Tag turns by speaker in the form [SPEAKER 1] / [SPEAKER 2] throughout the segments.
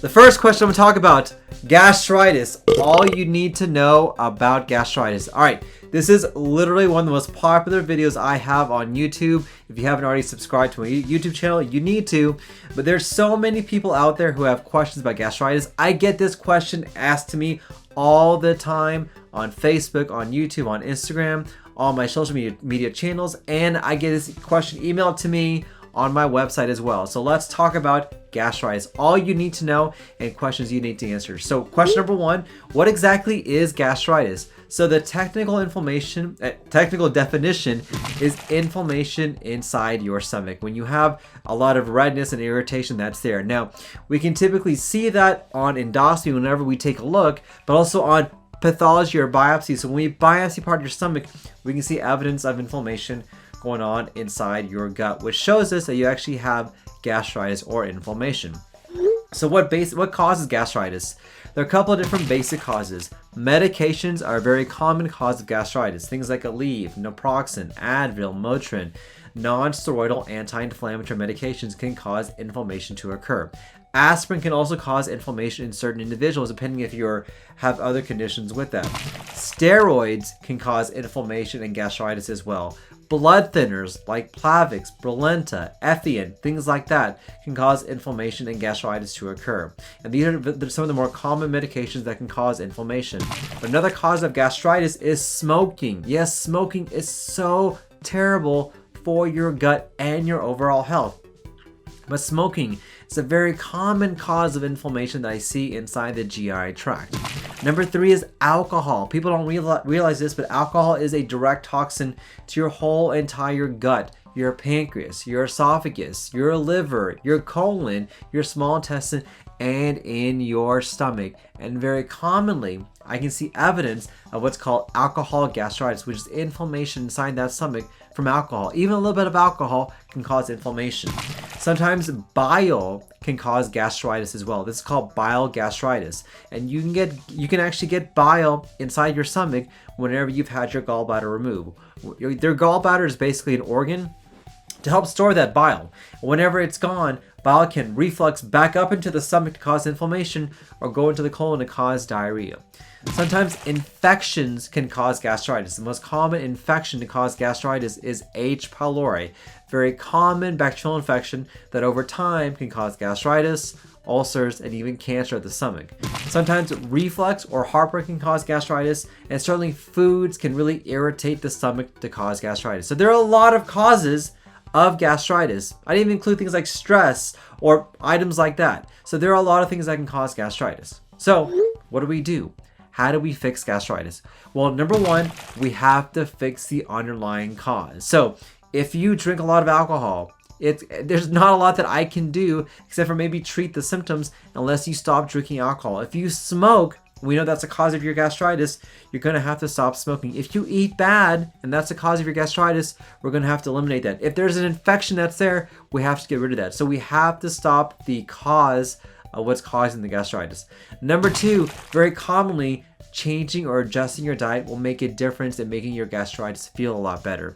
[SPEAKER 1] The first question I'm going to talk about, gastritis. All you need to know about gastritis. All right, this is literally one of the most popular videos I have on YouTube. If you haven't already subscribed to my YouTube channel, you need to. But there's so many people out there who have questions about gastritis. I get this question asked to me all the time on Facebook, on YouTube, on Instagram, on my social media channels, and I get this question emailed to me on my website as well. So let's talk about gastritis. All you need to know and questions you need to answer. So question number one, what exactly is gastritis? So the technical definition is inflammation inside your stomach. When you have a lot of redness and irritation that's there. Now, we can typically see that on endoscopy whenever we take a look, but also on pathology or biopsy. So when we biopsy part of your stomach, we can see evidence of inflammation going on inside your gut, which shows us that you actually have gastritis or inflammation. So what causes gastritis? There are a couple of different basic causes. Medications are a very common cause of gastritis. Things like Aleve, naproxen, Advil, Motrin. Non-steroidal anti-inflammatory medications can cause inflammation to occur. Aspirin can also cause inflammation in certain individuals, depending if you have other conditions with that. Steroids can cause inflammation and gastritis as well. Blood thinners like Plavix, Brilinta, Effient, things like that can cause inflammation and gastritis to occur. And these are some of the more common medications that can cause inflammation. But another cause of gastritis is smoking. Yes, smoking is so terrible for your gut and your overall health. But smoking is a very common cause of inflammation that I see inside the GI tract. Number three is alcohol. People don't realize this, but alcohol is a direct toxin to your whole entire gut, your pancreas, your esophagus, your liver, your colon, your small intestine, and in your stomach. And very commonly, I can see evidence of what's called alcoholic gastritis, which is inflammation inside that stomach from alcohol. Even a little bit of alcohol can cause inflammation. Sometimes bile can cause gastritis as well. This is called bile gastritis. And you can actually get bile inside your stomach whenever you've had your gallbladder removed. Their gallbladder is basically an organ to help store that bile. Whenever it's gone, bile can reflux back up into the stomach to cause inflammation or go into the colon to cause diarrhea. Sometimes infections can cause gastritis. The most common infection to cause gastritis is H. pylori, very common bacterial infection that over time can cause gastritis, ulcers, and even cancer of the stomach. Sometimes reflux or heartburn can cause gastritis, and certainly foods can really irritate the stomach to cause gastritis. So there are a lot of causes of gastritis. I didn't even include things like stress or items like that. So there are a lot of things that can cause gastritis. So what do we do? How do we fix gastritis? Well, number one, we have to fix the underlying cause. So if you drink a lot of alcohol, there's not a lot that I can do except for maybe treat the symptoms unless you stop drinking alcohol. If you smoke, we know that's a cause of your gastritis, you're going to have to stop smoking. If you eat bad and that's the cause of your gastritis, we're going to have to eliminate that. If there's an infection that's there, we have to get rid of that. So we have to stop the cause of what's causing the gastritis. Number two, very commonly, changing or adjusting your diet will make a difference in making your gastritis feel a lot better.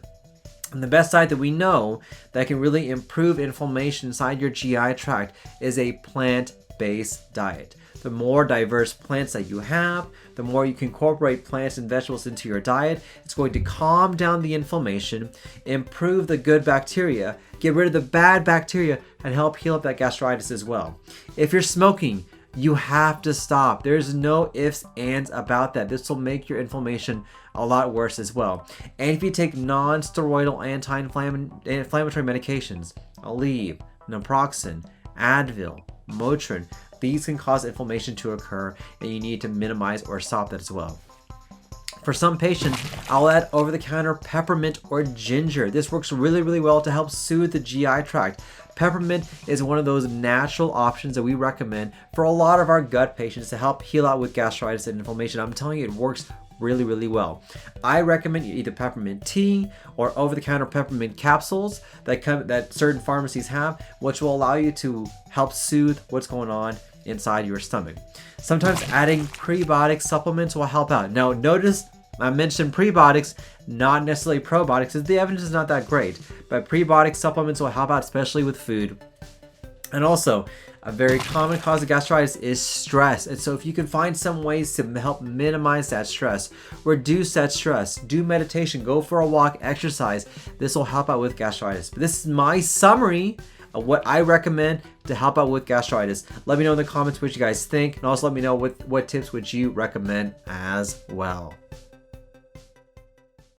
[SPEAKER 1] And the best diet that we know that can really improve inflammation inside your GI tract is a plant-based diet. The more diverse plants that you have, the more you can incorporate plants and vegetables into your diet, it's going to calm down the inflammation, improve the good bacteria, get rid of the bad bacteria, and help heal up that gastritis as well. If you're smoking, you have to stop. There's no ifs, ands about that. This will make your inflammation a lot worse as well. And if you take non-steroidal anti-inflammatory medications, Aleve, naproxen, Advil, Motrin, these can cause inflammation to occur, and you need to minimize or stop that as well. For some patients, I'll add over-the-counter peppermint or ginger. This works really, really well to help soothe the GI tract. Peppermint is one of those natural options that we recommend for a lot of our gut patients to help heal out with gastritis and inflammation. I'm telling you, it works really, really well. I recommend either peppermint tea or over-the-counter peppermint capsules that certain pharmacies have, which will allow you to help soothe what's going on inside your stomach. Sometimes adding prebiotic supplements will help out. Now notice I mentioned prebiotics, not necessarily probiotics, because the evidence is not that great, but prebiotic supplements will help out, especially with food. And also, a very common cause of gastritis is stress. And so if you can find some ways to help minimize that stress, reduce that stress, do meditation, go for a walk, exercise, this will help out with gastritis. But this is my summary of what I recommend to help out with gastritis. Let me know in the comments what you guys think, and also let me know what tips would you recommend as well.